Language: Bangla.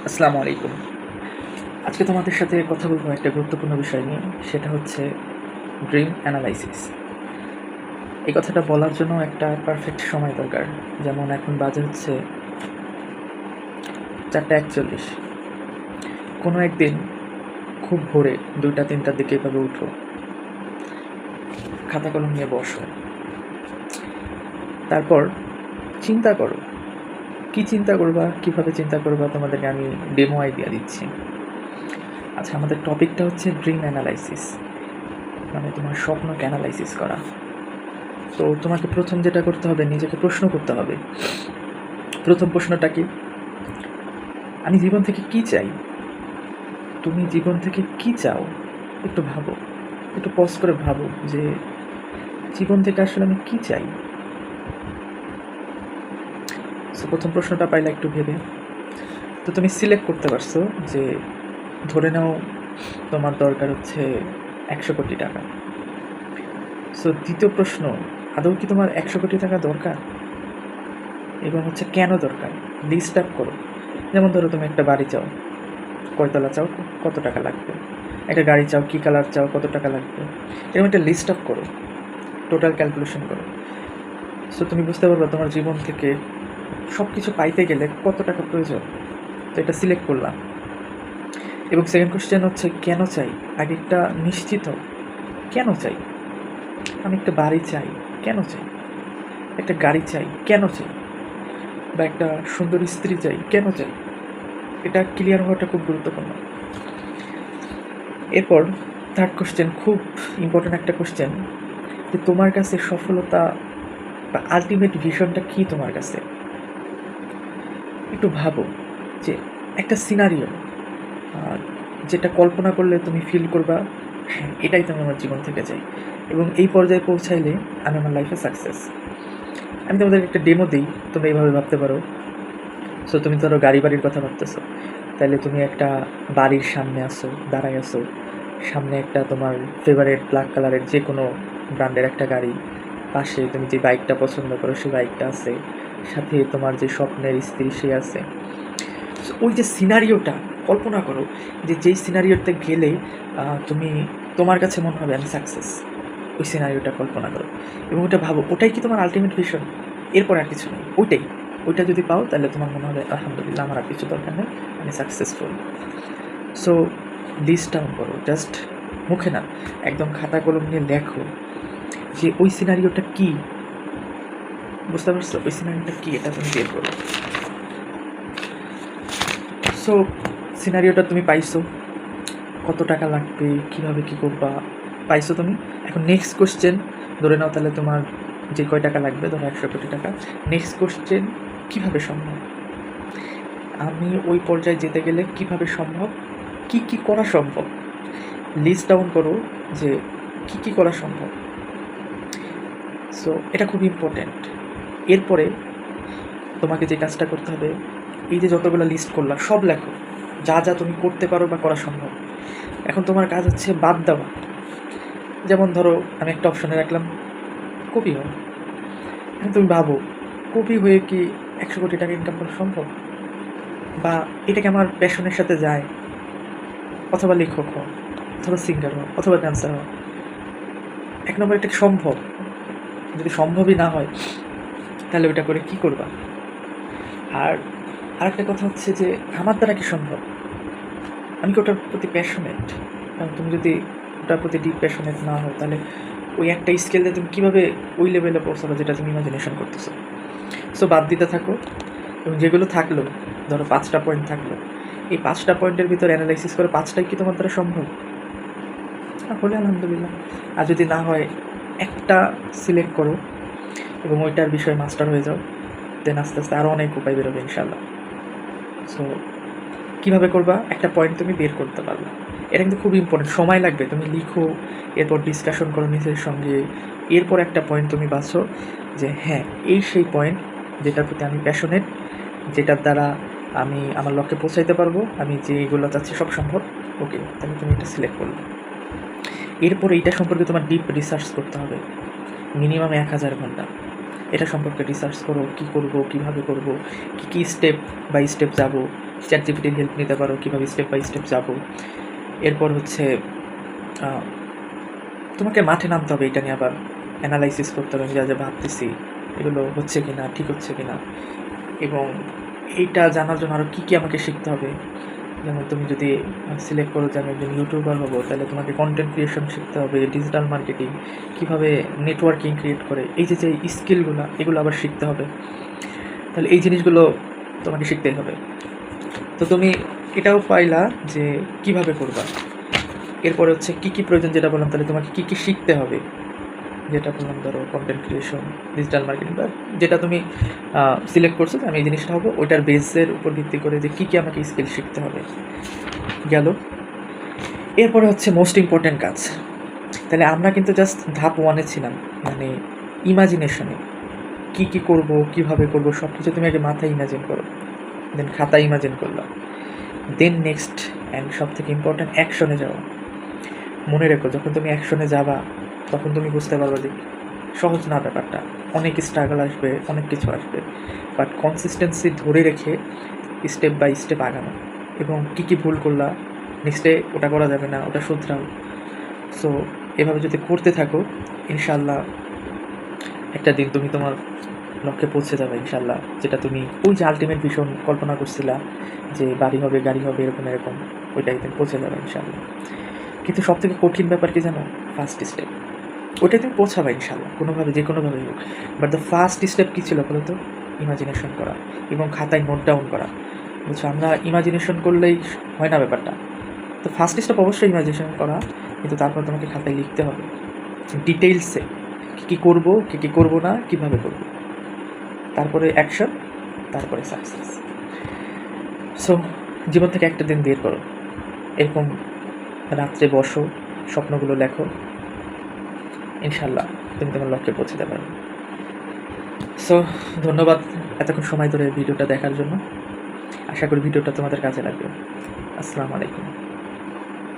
আসসালামু আলাইকুম। আজকে তোমাদের সাথে কথা বলবো একটা গুরুত্বপূর্ণ বিষয় নিয়ে। সেটা হচ্ছে ড্রিম অ্যানালাইসিস। এই কথাটা বলার জন্য একটা পারফেক্ট সময় দরকার। যেমন এখন বাজে হচ্ছে ৪টা ৪১। কোনো একদিন খুব ভোরে ২টা ৩টার দিকে এভাবে উঠো, খাতা কলম নিয়ে বসো, তারপর চিন্তা করো। কী চিন্তা করবা, কীভাবে চিন্তা করবা তোমাদেরকে আমি ডেমো আইডিয়া দিচ্ছি। আচ্ছা, আমাদের টপিকটা হচ্ছে ড্রিম অ্যানালাইসিস, মানে তোমার স্বপ্নকে অ্যানালাইসিস করা। তো তোমাকে প্রথম যেটা করতে হবে, নিজেকে প্রশ্ন করতে হবে। প্রথম প্রশ্নটা কি? আমি জীবন থেকে কি চাই? তুমি জীবন থেকে কি চাও? একটু ভাবো, একটু পজ করে ভাবো যে জীবন থেকে আসলে আমি কি চাই। সো প্রথম প্রশ্নটা পাইলে একটু ভেবে, তো তুমি সিলেক্ট করতে পারছো যে ধরে নাও তোমার দরকার হচ্ছে ১০০ কোটি টাকা। সো দ্বিতীয় প্রশ্ন, আদৌ কি তোমার ১০০ কোটি টাকা দরকার? এবং হচ্ছে কেন দরকার? লিস্ট আপ করো। যেমন ধরো তুমি একটা বাড়ি চাও, কয়তলা চাও, কত টাকা লাগবে? একটা গাড়ি চাও, কী কালার চাও, কত টাকা লাগবে? এরকম একটা লিস্ট আপ করো, টোটাল ক্যালকুলেশন করো। সো তুমি বুঝতে পারবে তোমার জীবন থেকে সব কিছু পাইতে গেলে কত টাকা প্রয়োজন। তো এটা সিলেক্ট করলাম। এবং সেকেন্ড কোশ্চেন হচ্ছে কেন চাই? আগে একটা নিশ্চিত হও, কেন চাই? আমি একটা বাড়ি চাই, কেন চাই? একটা গাড়ি চাই, কেন চাই? বা একটা সুন্দর স্ত্রী চাই, কেন চাই? এটা ক্লিয়ার হওয়াটা খুব গুরুত্বপূর্ণ। এরপর থার্ড কোশ্চেন, খুব ইম্পর্ট্যান্ট একটা কোশ্চেন, যে তোমার কাছে সফলতা বা আলটিমেট ভিশনটা কী তোমার কাছে? একটু ভাবো যে একটা সিনারিও যেটা কল্পনা করলে তুমি ফিল করবা হ্যাঁ এটাই তো আমি আমার জীবন থেকে চাই, এবং এই পর্যায়ে পৌঁছাইলে আমি আমার লাইফে সাকসেস। আমি তোমাদের একটা ডেমো দিই, তোমরা এইভাবে ভাবতে পারো। সো তুমি ধরো গাড়ি বাড়ির কথা ভাবতেছো, তাহলে তুমি একটা বাড়ির সামনে আসো, দাঁড়ায় আসো, সামনে একটা তোমার ফেভারিট ব্ল্যাক কালারের যে কোনো ব্র্যান্ডের একটা গাড়ি, পাশে তুমি যে বাইকটা পছন্দ করো সেই বাইকটা আছে, সাথে তোমার যে স্বপ্নের স্ত্রী সে আছে। সো ওই যে সিনারিওটা কল্পনা করো, যে যেই সিনারিওতে গেলে তুমি তোমার কাছে মনে হবে আমি সাকসেস। ওই সিনারিওটা কল্পনা করো এবং ওটা ভাবো, ওটাই কি তোমার আলটিমেট ভিশন? এরপর আর কিছু নেই, ওইটাই। ওইটা যদি পাও তাহলে তোমার মনে হবে আলহামদুলিল্লাহ, আমার আর কিছু দরকার নেই, আমি সাকসেসফুল। সো লিস্ট ডাউন করো, জাস্ট মুখে না, একদম খাতা কলম নিয়ে লেখো যে ওই সিনারিওটা কী। বুঝতে পারছো ওই সিনারিওটা কী? এটা তুমি বের করো। সো সিনারিওটা তুমি পাইছো, কত টাকা লাগবে, কীভাবে কী করবা, পাইছো তুমি। এখন নেক্সট কোশ্চেন, ধরে নাও তাহলে তোমার যে কয় টাকা লাগবে, ধরো ১০০ কোটি টাকা। নেক্সট কোশ্চেন, কীভাবে সম্ভব? আমি ওই পর্যায়ে যেতে গেলে কীভাবে সম্ভব, কী কী করা সম্ভব? লিস্ট ডাউন করো যে কী কী করা সম্ভব। সো এটা খুব ইম্পর্ট্যান্ট। এরপরে তোমাকে যে কাজটা করতে হবে, এই যে যতগুলো লিস্ট করলা সব লেখো, যা যা তুমি করতে পারো বা করা সম্ভব। এখন তোমার কাজ হচ্ছে বাদ দেওয়া। যেমন ধরো আমি একটা অপশনে রাখলাম কবি হও। এখন তুমি ভাবো, কবি হয়ে কি ১০০ কোটি টাকা ইনকাম করা সম্ভব? বা এটা কি আমার প্যাশনের সাথে যায়? অথবা লেখক হও, অথবা সিঙ্গার হও, অথবা ডান্সার হও। ১ নম্বর, এটা কি সম্ভব? যদি সম্ভবই না হয় তাহলে ওটা করে কী করবা? আর আরেকটা কথা হচ্ছে যে আমার দ্বারা কি সম্ভব? আমি কি ওটার প্রতি প্যাশনেট? কারণ তুমি যদি ওটার প্রতি ডিপ প্যাশনেট না হও তাহলে ওই একটা স্কেল দিয়ে তুমি কীভাবে ওই লেভেলে পৌঁছাবে যেটা তুমি ইমাজিনেশন করতেছো। সো বাদ দিতে থাকো, এবং যেগুলো থাকলো, ধরো 5টা পয়েন্ট থাকলো, এই 5টা পয়েন্টের ভিতরে অ্যানালাইসিস করে 5টাই কি তোমার দ্বারা সম্ভব? হলে আলহামদুলিল্লাহ। আর যদি না হয় একটা সিলেক্ট করো এবং ওইটার বিষয়ে মাস্টার হয়ে যাও, দেন আস্তে আস্তে আরও অনেক উপায় বেরোবে ইনশাল্লাহ। সো কীভাবে করবা? একটা পয়েন্ট তুমি বের করতে পারবে, এটা কিন্তু খুব ইম্পর্টেন্ট। সময় লাগবে, তুমি লিখো, এরপর ডিসকাশন করো নিজের সঙ্গে, এরপর একটা পয়েন্ট তুমি বাছো যে হ্যাঁ এই সেই পয়েন্ট যেটার প্রতি আমি প্যাশনেট, যেটার দ্বারা আমি আমার লক্ষ্যে পৌঁছাইতে পারবো, আমি যেগুলো চাচ্ছি সব সম্ভব। ওকে, তাহলে তুমি এটা সিলেক্ট করবে। এরপর এইটা সম্পর্কে তোমার ডিপ রিসার্চ করতে হবে, মিনিমাম ১,০০০ ঘন্টা। এটা সম্পর্কে রিসার্চ করো, কী করব, কীভাবে করব, কী স্টেপ বাই স্টেপ যাব। চ্যাটজিপিটির হেল্প নিতে পারো কীভাবে স্টেপ বাই স্টেপ যাব। এরপর হচ্ছে তোমাকে মাঠে নামতে হবে, এটা নিয়ে আবার অ্যানালাইসিস করতে হবে, আমি যা যা ভাবতেছি এগুলো হচ্ছে কি না, ঠিক হচ্ছে কি না। এবং এইটা জানার জন্য আরও কী আমাকে শিখতে হবে। যেমন তুমি যদি সিলেক্ট করো যে আমি একজন ইউটিউবার হবো, তাহলে তোমাকে কন্টেন্ট ক্রিয়েশন শিখতে হবে, ডিজিটাল মার্কেটিং, কীভাবে নেটওয়ার্কিং ক্রিয়েট করে, এই যে স্কিলগুলো এগুলো আবার শিখতে হবে। তাহলে এই জিনিসগুলো তোমাকে শিখতেই হবে। তো তুমি এটাও পাইলা যে কিভাবে করবা। এরপরে হচ্ছে কী প্রয়োজন, যেটা বললাম, তাহলে তোমাকে কী শিখতে হবে, যেটা বললাম ধরো কন্টেন্ট ক্রিয়েশন, ডিজিটাল মার্কেটিং, বা যেটা তুমি সিলেক্ট করছো যে আমি এই জিনিসটা হবো, ওইটার বেসের উপর ভিত্তি করে যে কী আমাকে স্কিল শিখতে হবে গেল। এরপরে হচ্ছে মোস্ট ইম্পর্ট্যান্ট কাজ। তাহলে আমরা কিন্তু জাস্ট ধাপ 1-এ ছিলাম, মানে ইমাজিনেশনে কী করব, কীভাবে করব, সব কিছু তুমি আগে মাথায় ইমাজিন করো, দেন খাতায় ইমাজিন করলো, দেন নেক্সট অ্যান্ড সব থেকে ইম্পর্ট্যান্ট অ্যাকশনে যাওয়া। মনে রেখো, যখন তুমি অ্যাকশনে যাবা তখন তুমি বুঝতে পারবে যে সহজ না ব্যাপারটা, অনেক স্ট্রাগল আসবে, অনেক কিছু আসবে, বাট কনসিস্টেন্সি ধরে রেখে স্টেপ বাই স্টেপ আগানো। এবং কী ভুল করলা, নেক্সটে ওটা করা যাবে না, ওটা শুধরাও। সো এভাবে যদি করতে থাকো, ইনশাল্লাহ একটা দিন তুমি তোমার লক্ষ্যে পৌঁছে যাবে ইনশাল্লাহ। যেটা তুমি ওই যে আলটিমেট ভীষণ কল্পনা করছিলা যে বাড়ি হবে, গাড়ি হবে, এরকম ওইটা একদিন পৌঁছে যাবে ইনশাল্লাহ। কিন্তু সবথেকে কঠিন ব্যাপার কি জানো? First step. ওটাই তুমি পৌঁছাবে ইনশাল্লাহ, কোনোভাবে, যে কোনোভাবেই হোক। বাট দ্য ফার্স্ট স্টেপ কী ছিল বলো তো? ইমাজিনেশন করা এবং খাতায় নোট ডাউন করা। বুঝছো, আমরা ইমাজিনেশন করলেই হয় না ব্যাপারটা। তো ফার্স্ট স্টেপ অবশ্যই ইমাজিনেশন করা, কিন্তু তারপর তোমাকে খাতায় লিখতে হবে ডিটেইলসে কী করবো, কী করবো না, কীভাবে করবো, তারপরে অ্যাকশন, তারপরে সাকসেস। সো জীবন থেকে একটা দিন বের করো, এরকম রাত্রে বসো, স্বপ্নগুলো লেখো, ইনশাল্লাহ তুমি তোমার লক্ষ্যে পৌঁছতে পারবে। সো ধন্যবাদ এতক্ষণ সময় ধরে ভিডিওটা দেখার জন্য। আশা করি ভিডিওটা তোমাদের কাজে লাগবে। আসসালামু আলাইকুম।